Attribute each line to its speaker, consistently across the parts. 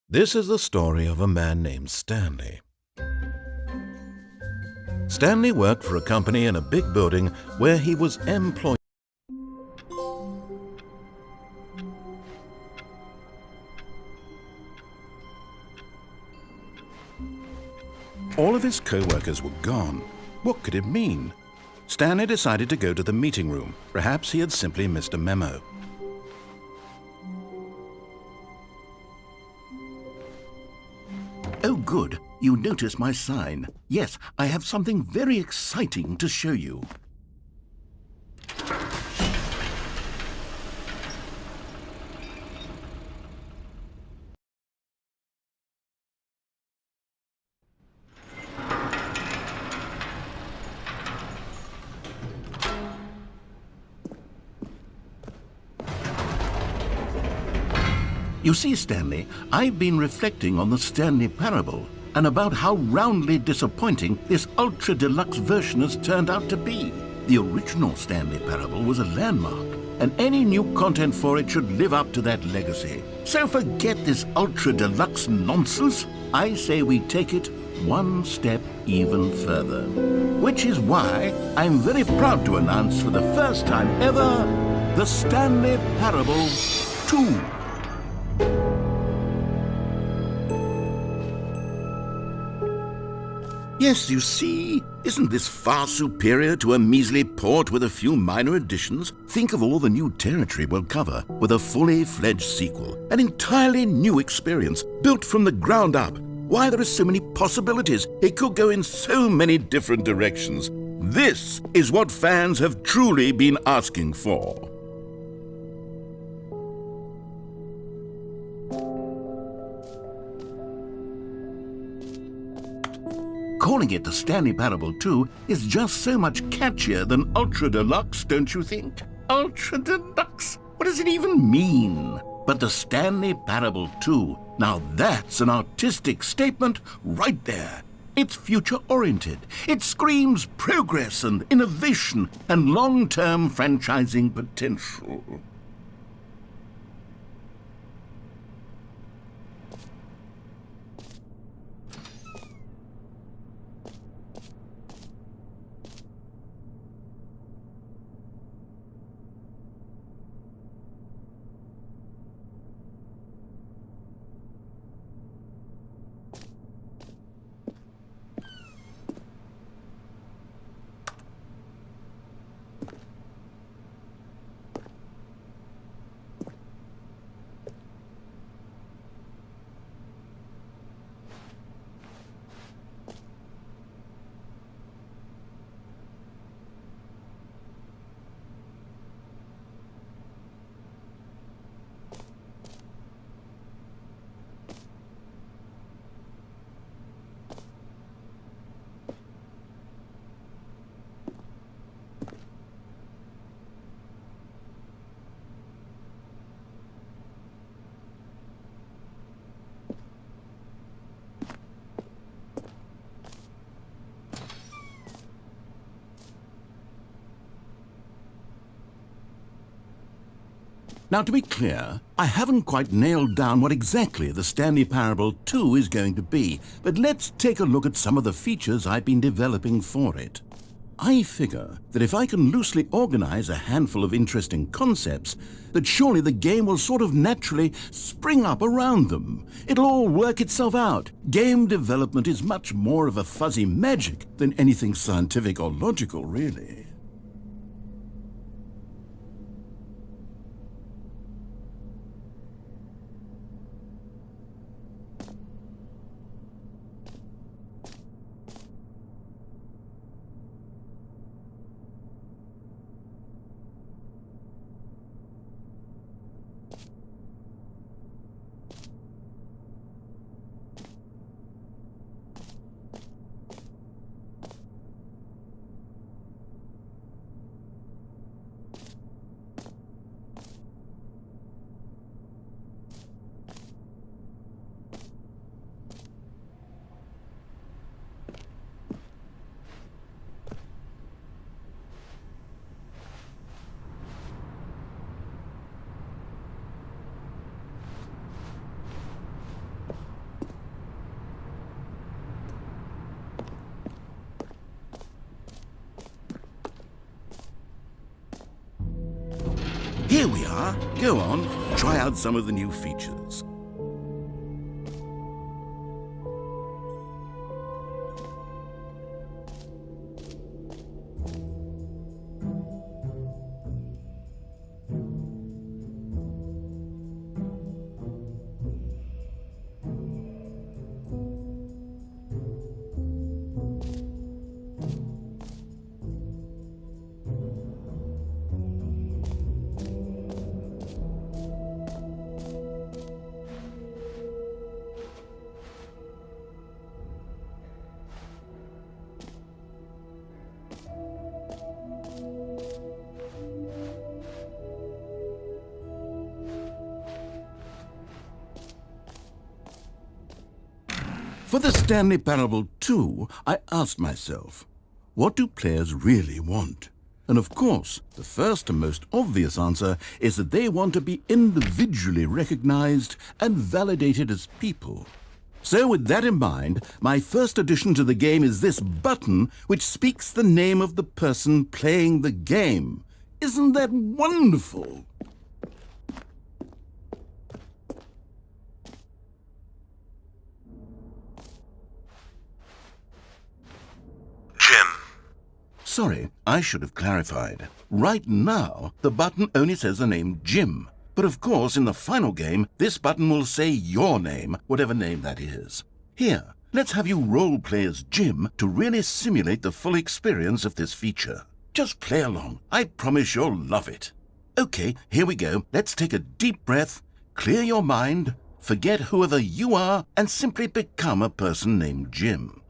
Speaker 1: This is the story of a man named Stanley. Stanley worked for a company in a big building where he was employed. All of his co-workers were gone. What could it mean? Stanley decided to go to the meeting room. Perhaps he had simply missed a memo.
Speaker 2: Oh, good. You notice my sign. Yes, I have something very exciting to show you. You see, Stanley, I've been reflecting on the Stanley Parable and about how roundly disappointing this ultra-deluxe version has turned out to be. The original Stanley Parable was a landmark, and any new content for it should live up to that legacy. So forget this ultra-deluxe nonsense. I say we take it one step even further. Which is why I'm very proud to announce for the first time ever, the Stanley Parable 2. Yes, you see, isn't this far superior to a measly port with a few minor additions? Think of all the new territory we'll cover with a fully fledged sequel, an entirely new experience, built from the ground up. Why, there are so many possibilities. It could go in so many different directions. This is what fans have truly been asking for. Calling it the Stanley Parable 2 is just so much catchier than Ultra Deluxe, don't you think? Ultra Deluxe? What does it even mean? But the Stanley Parable 2, now that's an artistic statement right there. It's future-oriented. It screams progress and innovation and long-term franchising potential. Now, to be clear, I haven't quite nailed down what exactly the Stanley Parable 2 is going to be, but let's take a look at some of the features I've been developing for it. I figure that if I can loosely organize a handful of interesting concepts, that surely the game will sort of naturally spring up around them. It'll all work itself out. Game development is much more of a fuzzy magic than anything scientific or logical, really. Here we are. Go on, try out some of the new features. For the Stanley Parable 2, I asked myself, what do players really want? And of course, the first and most obvious answer is that they want to be individually recognized and validated as people. So with that in mind, my first addition to the game is this button which speaks the name of the person playing the game. Isn't that wonderful? Sorry, I should have clarified. Right now, the button only says the name Jim. But of course, in the final game, this button will say your name, whatever name that is. Here, let's have you role-play as Jim to really simulate the full experience of this feature. Just play along. I promise you'll love it. Okay, here we go. Let's take a deep breath, clear your mind, forget whoever you are, and simply become a person named Jim.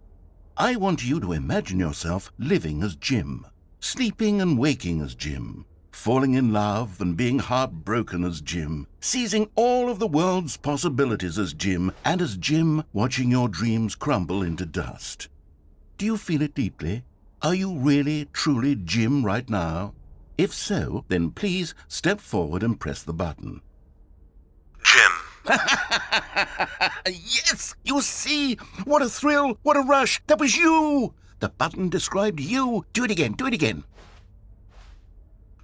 Speaker 2: I want you to imagine yourself living as Jim, sleeping and waking as Jim, falling in love and being heartbroken as Jim, seizing all of the world's possibilities as Jim, and as Jim watching your dreams crumble into dust. Do you feel it deeply? Are you really, truly Jim right now? If so, then please step forward and press the button.
Speaker 3: Jim.
Speaker 2: Yes! You see? What a thrill! What a rush! That was you! The button described you. Do it again. Do it again.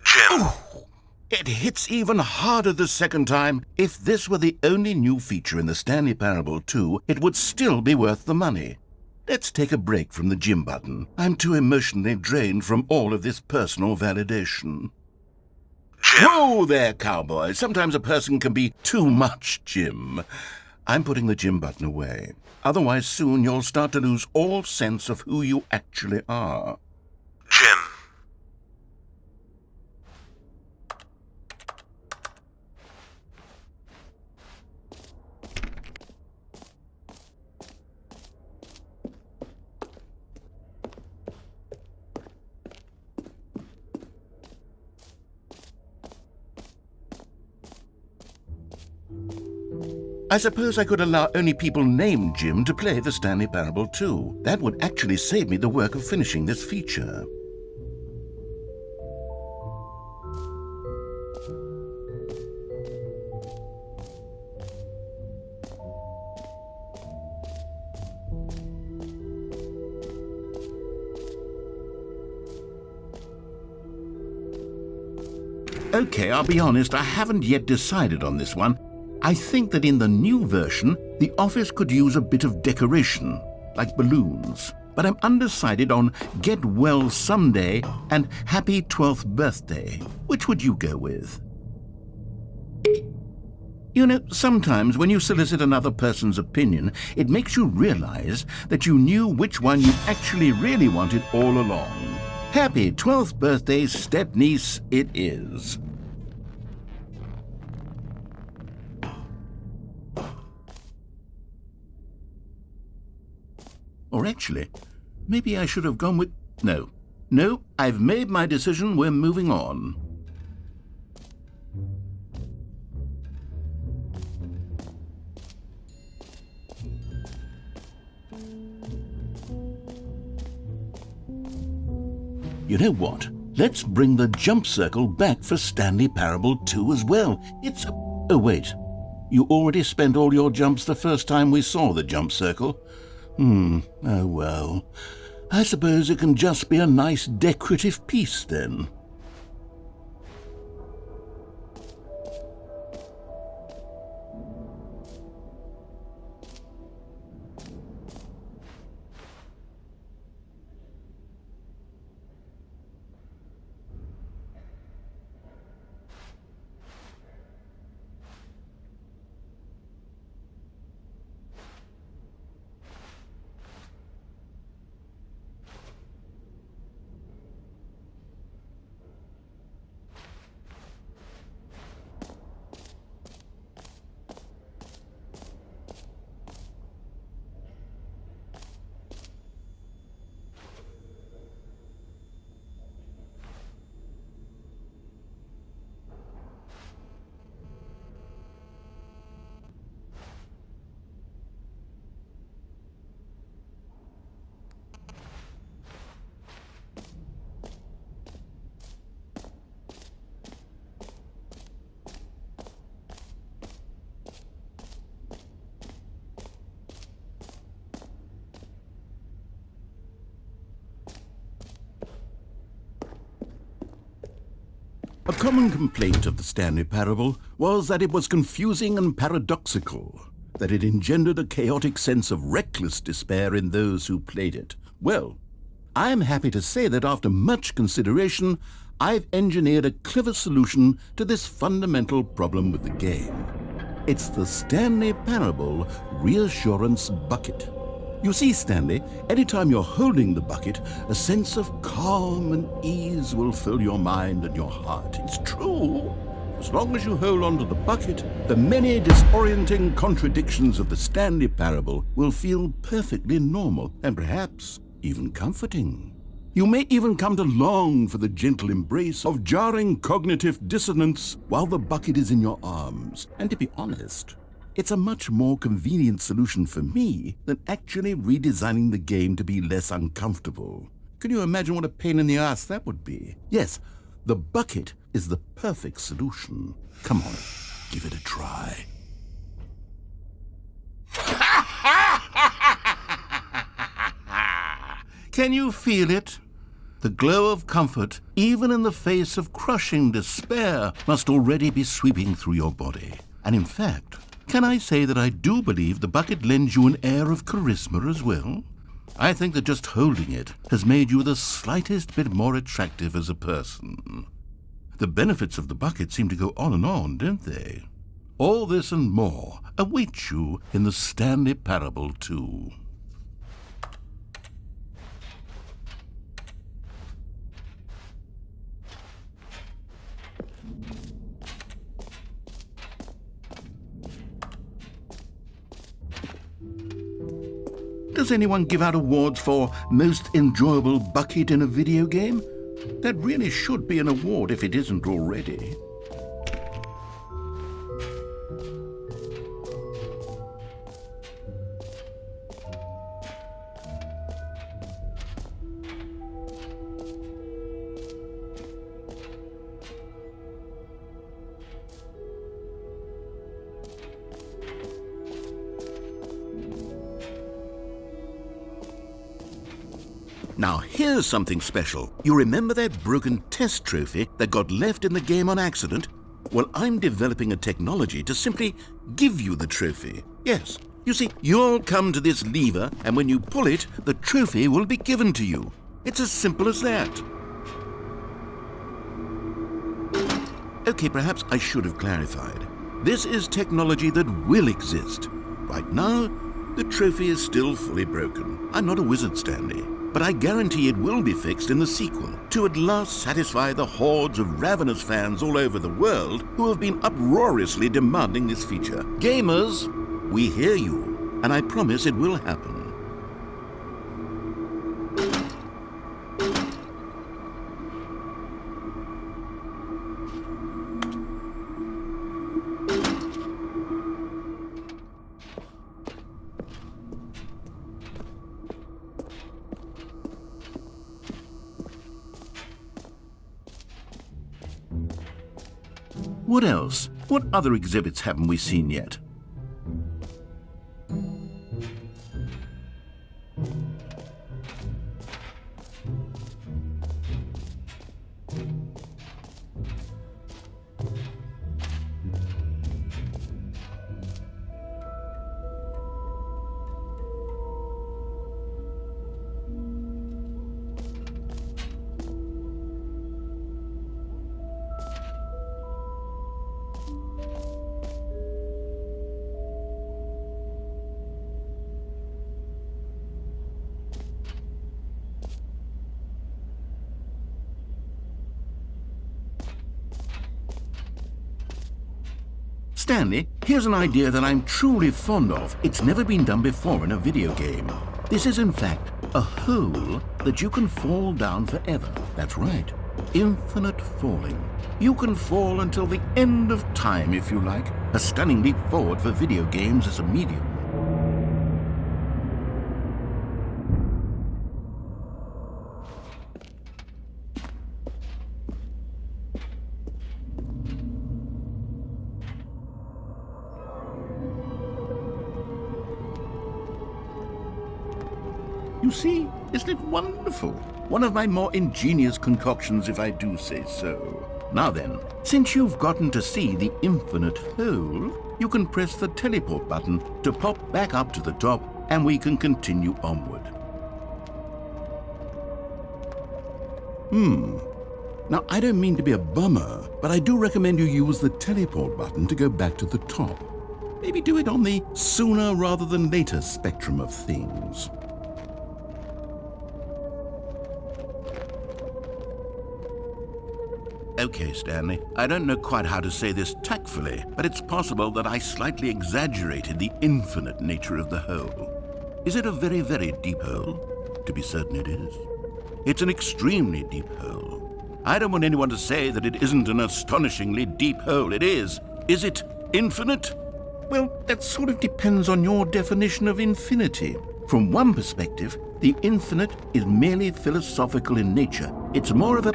Speaker 3: Jim.
Speaker 2: Ooh, it hits even harder the second time. If this were the only new feature in the Stanley Parable 2, it would still be worth the money. Let's take a break from the Jim button. I'm too emotionally drained from all of this personal validation.
Speaker 3: Jim.
Speaker 2: Whoa there, cowboy. Sometimes a person can be too much Jim. I'm putting the Jim button away. Otherwise, soon you'll start to lose all sense of who you actually are.
Speaker 3: Jim.
Speaker 2: I suppose I could allow only people named Jim to play the Stanley Parable 2. That would actually save me the work of finishing this feature. Okay, I'll be honest, I haven't yet decided on this one. I think that in the new version, the office could use a bit of decoration, like balloons. But I'm undecided on Get Well Someday and Happy 12th Birthday. Which would you go with? You know, sometimes when you solicit another person's opinion, it makes you realize that you knew which one you actually really wanted all along. Happy 12th birthday, step-niece, it is. Or actually, maybe I should have gone with... No, I've made my decision, we're moving on. You know what? Let's bring the jump circle back for Stanley Parable 2 as well. It's a... Oh, wait. You already spent all your jumps the first time we saw the jump circle? Oh well. I suppose it can just be a nice decorative piece then. A common complaint of the Stanley Parable was that it was confusing and paradoxical, that it engendered a chaotic sense of reckless despair in those who played it. Well, I am happy to say that after much consideration, I've engineered a clever solution to this fundamental problem with the game. It's the Stanley Parable Reassurance Bucket. You see, Stanley, anytime you're holding the bucket, a sense of calm and ease will fill your mind and your heart. It's true. As long as you hold on to the bucket, the many disorienting contradictions of the Stanley Parable will feel perfectly normal and perhaps even comforting. You may even come to long for the gentle embrace of jarring cognitive dissonance while the bucket is in your arms. And to be honest, it's a much more convenient solution for me than actually redesigning the game to be less uncomfortable. Can you imagine what a pain in the ass that would be? Yes, the bucket is the perfect solution. Come on, give it a try. Can you feel it? The glow of comfort, even in the face of crushing despair, must already be sweeping through your body. And in fact, can I say that I do believe the bucket lends you an air of charisma as well? I think that just holding it has made you the slightest bit more attractive as a person. The benefits of the bucket seem to go on, don't they? All this and more await you in the Stanley Parable 2. Does anyone give out awards for most enjoyable bucket in a video game? That really should be an award if it isn't already. Now here's something special. You remember that broken test trophy that got left in the game on accident? Well, I'm developing a technology to simply give you the trophy. Yes. You see, you'll come to this lever, and when you pull it, the trophy will be given to you. It's as simple as that. Okay, perhaps I should have clarified. This is technology that will exist. Right now, the trophy is still fully broken. I'm not a wizard, Stanley, but I guarantee it will be fixed in the sequel to at last satisfy the hordes of ravenous fans all over the world who have been uproariously demanding this feature. Gamers, we hear you, and I promise it will happen. What else? What other exhibits haven't we seen yet? Stanley, here's an idea that I'm truly fond of. It's never been done before in a video game. This is, in fact, a hole that you can fall down forever. That's right. Infinite falling. You can fall until the end of time, if you like. A stunning leap forward for video games as a medium. You see, isn't it wonderful? One of my more ingenious concoctions, if I do say so. Now then, since you've gotten to see the infinite hole, you can press the teleport button to pop back up to the top, and we can continue onward. Now, I don't mean to be a bummer, but I do recommend you use the teleport button to go back to the top. Maybe do it on the sooner rather than later spectrum of things. Okay, Stanley, I don't know quite how to say this tactfully, but it's possible that I slightly exaggerated the infinite nature of the hole. Is it a very, very deep hole? To be certain it is. It's an extremely deep hole. I don't want anyone to say that it isn't an astonishingly deep hole. It is. Is it infinite? Well, that sort of depends on your definition of infinity. From one perspective, the infinite is merely philosophical in nature. It's more of a...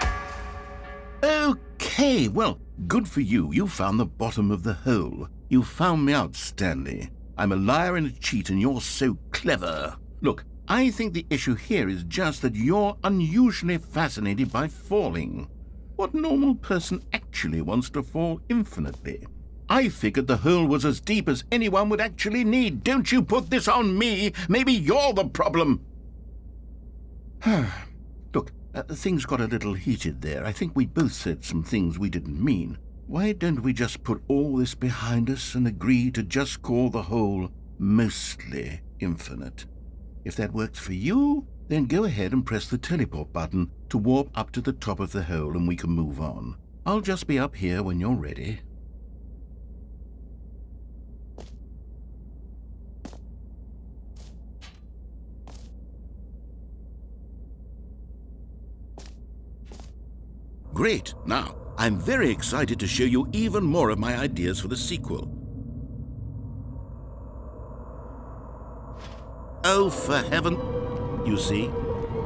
Speaker 2: Okay, well, good for you. You found the bottom of the hole. You found me out, Stanley. I'm a liar and a cheat, and you're so clever. Look, I think the issue here is just that you're unusually fascinated by falling. What normal person actually wants to fall infinitely? I figured the hole was as deep as anyone would actually need. Don't you put this on me. Maybe you're the problem. Look, things got a little heated there. I think we both said some things we didn't mean. Why don't we just put all this behind us and agree to just call the hole mostly infinite? If that works for you, then go ahead and press the teleport button to warp up to the top of the hole and we can move on. I'll just be up here when you're ready. Great. Now, I'm very excited to show you even more of my ideas for the sequel. Oh, for heaven... You see,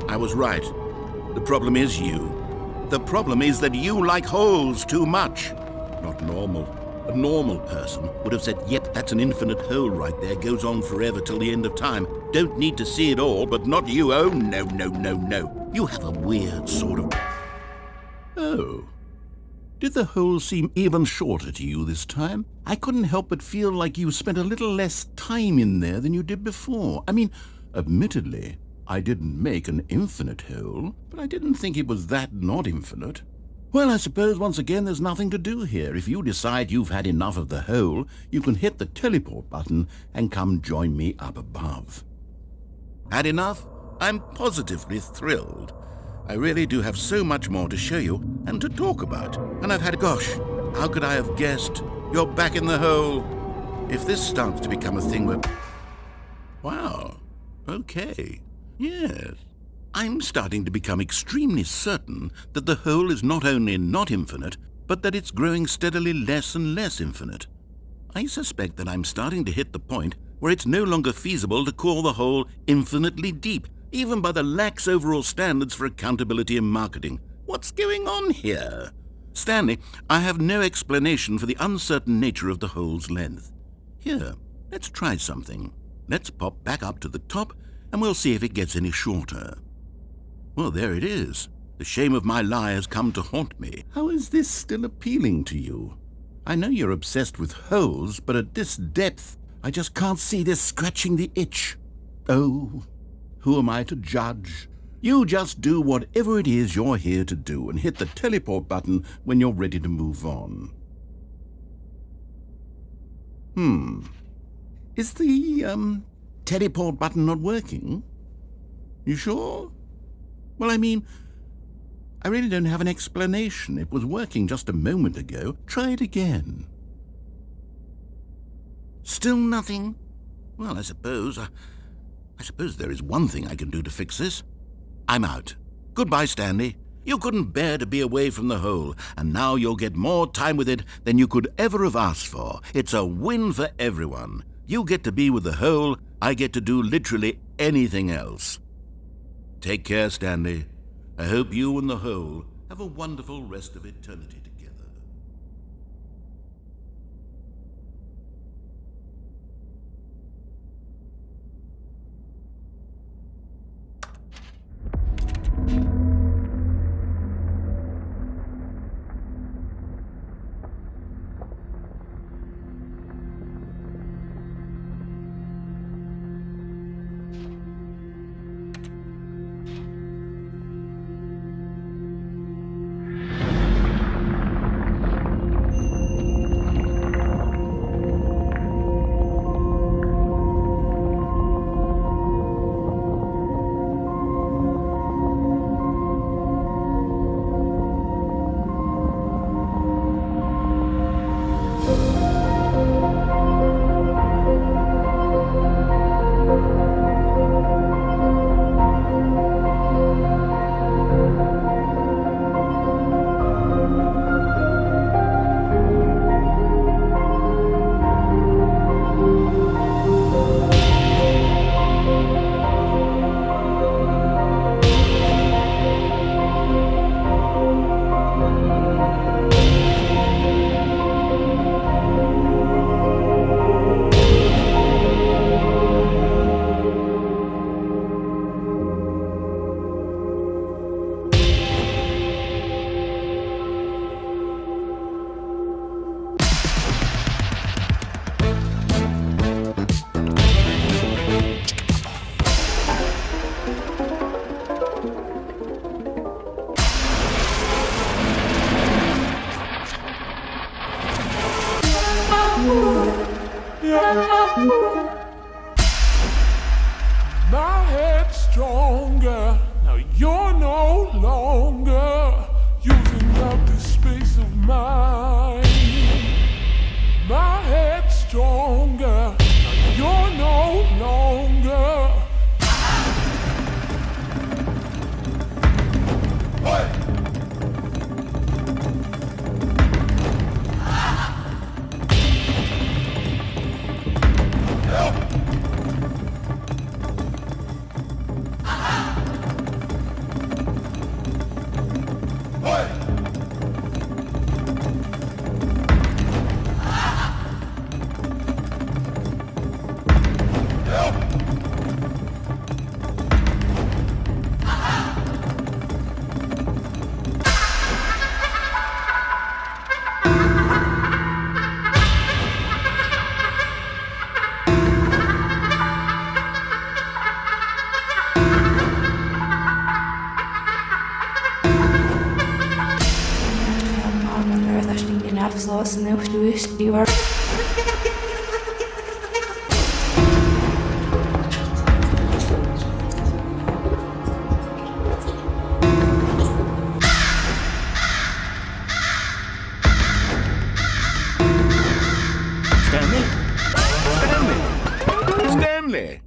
Speaker 2: I was right. The problem is you. The problem is that you like holes too much. Not normal. A normal person would have said, yep, that's an infinite hole right there, goes on forever till the end of time. Don't need to see it all, but not you. Oh, no, no, no, no. You have a weird sort of... Oh. Did the hole seem even shorter to you this time? I couldn't help but feel like you spent a little less time in there than you did before. I mean, admittedly, I didn't make an infinite hole, but I didn't think it was that not infinite. Well, I suppose once again there's nothing to do here. If you decide you've had enough of the hole, you can hit the teleport button and come join me up above. Had enough? I'm positively thrilled. I really do have so much more to show you and to talk about. And I've had... Gosh, how could I have guessed? You're back in the hole. If this starts to become a thing where... Wow. Okay. Yes. I'm starting to become extremely certain that the hole is not only not infinite, but that it's growing steadily less and less infinite. I suspect that I'm starting to hit the point where it's no longer feasible to call the hole infinitely deep, even by the lax overall standards for accountability in marketing. What's going on here? Stanley, I have no explanation for the uncertain nature of the hole's length. Here, let's try something. Let's pop back up to the top, and we'll see if it gets any shorter. Well, there it is. The shame of my lie has come to haunt me. How is this still appealing to you? I know you're obsessed with holes, but at this depth, I just can't see this scratching the itch. Oh, who am I to judge? You just do whatever it is you're here to do and hit the teleport button when you're ready to move on. Is the, teleport button not working? You sure? Well, I mean, I really don't have an explanation. It was working just a moment ago. Try it again. Still nothing? Well, I suppose there is one thing I can do to fix this. I'm out. Goodbye, Stanley. You couldn't bear to be away from the hole, and now you'll get more time with it than you could ever have asked for. It's a win for everyone. You get to be with the hole, I get to do literally anything else. Take care, Stanley. I hope you and the hole have a wonderful rest of eternity together.
Speaker 4: My head's stronger. Now you're no longer using up this space of mine. My head's stronger. Now you're no longer. What?
Speaker 5: власних слів.
Speaker 2: Stanley? Stanley! Stanley!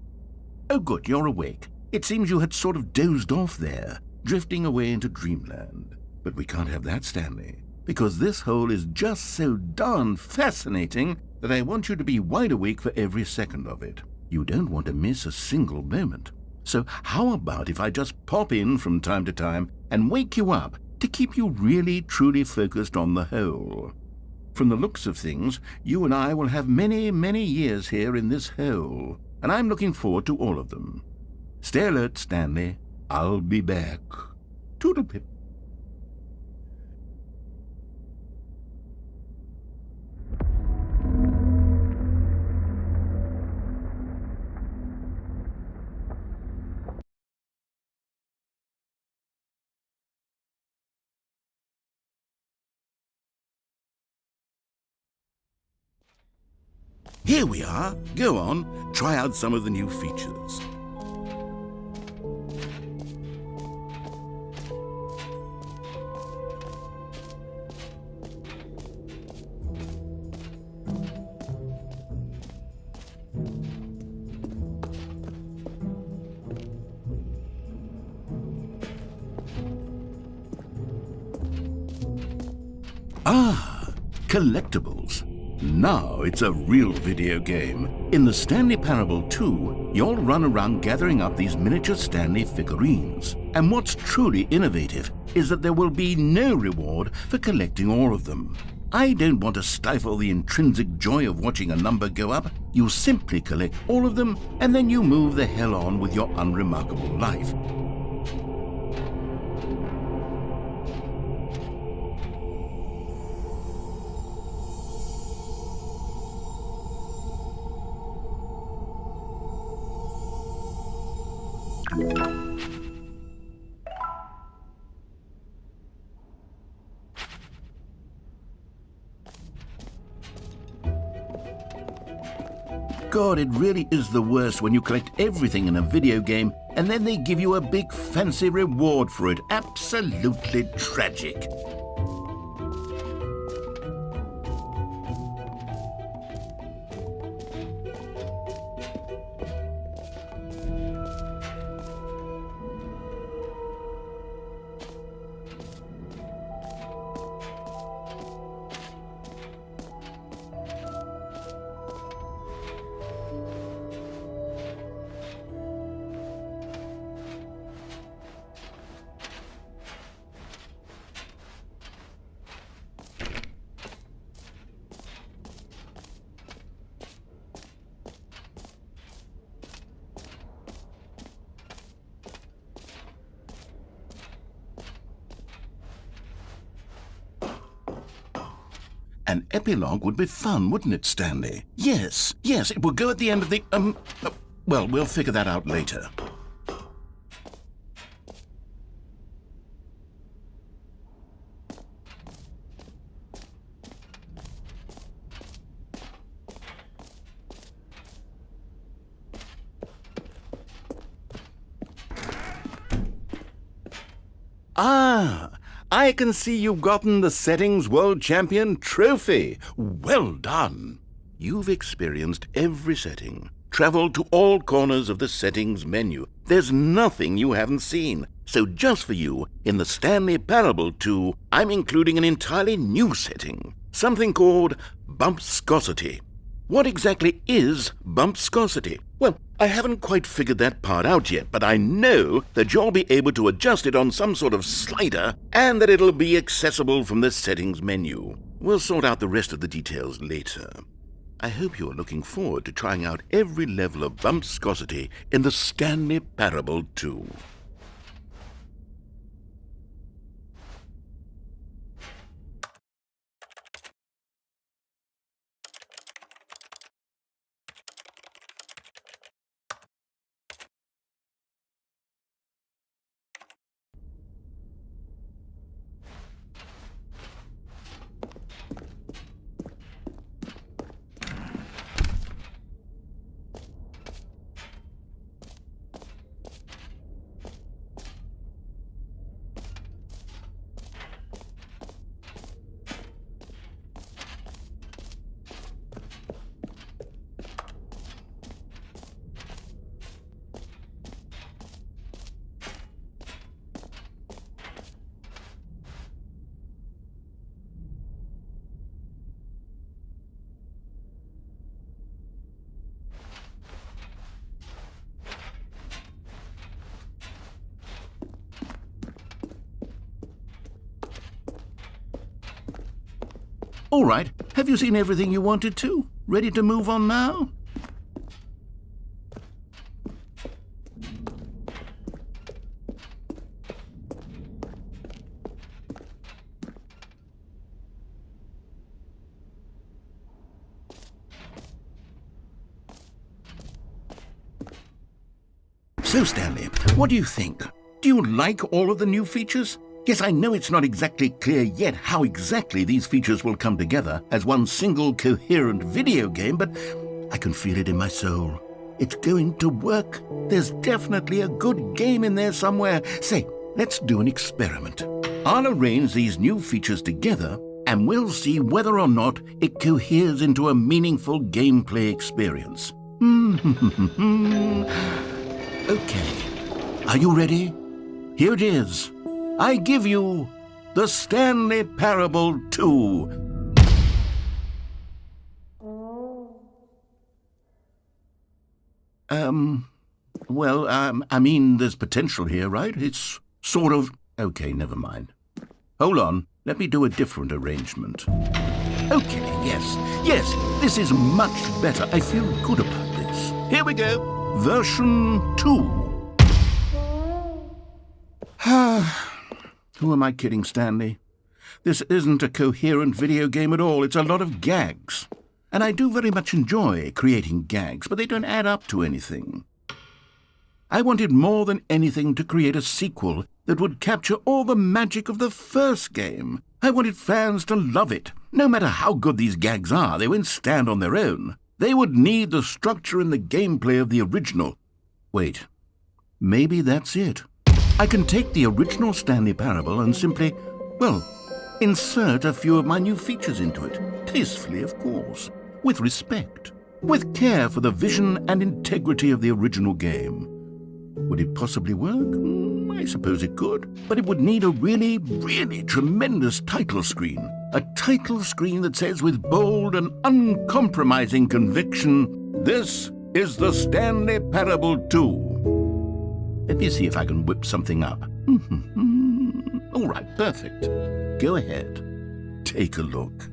Speaker 2: Oh, good, you're awake. It seems you had sort of dozed off there, drifting away into dreamland. But we can't have that, Stanley, because this hole is just so darn fascinating that I want you to be wide awake for every second of it. You don't want to miss a single moment. So how about if I just pop in from time to time and wake you up to keep you really, truly focused on the hole? From the looks of things, you and I will have many, many years here in this hole, and I'm looking forward to all of them. Stay alert, Stanley. I'll be back. Toodle-pip.
Speaker 1: Here we are. Go on, try out some of the new features.
Speaker 2: Ah, collectibles. Now it's a real video game. In the Stanley Parable 2, you'll run around gathering up these miniature Stanley figurines. And what's truly innovative is that there will be no reward for collecting all of them. I don't want to stifle the intrinsic joy of watching a number go up. You simply collect all of them, and then you move the hell on with your unremarkable life. God, it really is the worst when you collect everything in a video game and then they give you a big fancy reward for it. Absolutely tragic. An epilogue would be fun, wouldn't it, Stanley? Yes, it would go at the end of the, well, we'll figure that out later. Ah! I can see you've gotten the Settings World Champion trophy. Well done. You've experienced every setting, traveled to all corners of the settings menu. There's nothing you haven't seen. So just for you, in the Stanley Parable 2, I'm including an entirely new setting, something called Bumpscosity. What exactly is Bumpscosity? Well, I haven't quite figured that part out yet, but I know that you'll be able to adjust it on some sort of slider and that it'll be accessible from the settings menu. We'll sort out the rest of the details later. I hope you're looking forward to trying out every level of Bumpscosity in the Stanley Parable 2. All right, have you seen everything you wanted to? Ready to move on now? So, Stanley, what do you think? Do you like all of the new features? Yes, I know it's not exactly clear yet how exactly these features will come together as one single coherent video game, but I can feel it in my soul. It's going to work. There's definitely a good game in there somewhere. Say, let's do an experiment. I'll arrange these new features together, and we'll see whether or not it coheres into a meaningful gameplay experience. Okay. Are you ready? Here it is. I give you the Stanley Parable 2. I mean, there's potential here, right? It's sort of... Okay, never mind. Hold on. Let me do a different arrangement. Okay, yes, this is much better. I feel good about this. Here we go. Version 2. Who am I kidding, Stanley? This isn't a coherent video game at all. It's a lot of gags. And I do very much enjoy creating gags, but they don't add up to anything. I wanted more than anything to create a sequel that would capture all the magic of the first game. I wanted fans to love it. No matter how good these gags are, they won't stand on their own. They would need the structure and the gameplay of the original. Wait, maybe that's it. I can take the original Stanley Parable and simply, well, insert a few of my new features into it. Tastefully, of course. With respect. With care for the vision and integrity of the original game. Would it possibly work? I suppose it could. But it would need a really, really tremendous title screen. A title screen that says with bold and uncompromising conviction, "This is the Stanley Parable 2. Let me see if I can whip something up. All right, perfect. Go ahead. Take a look.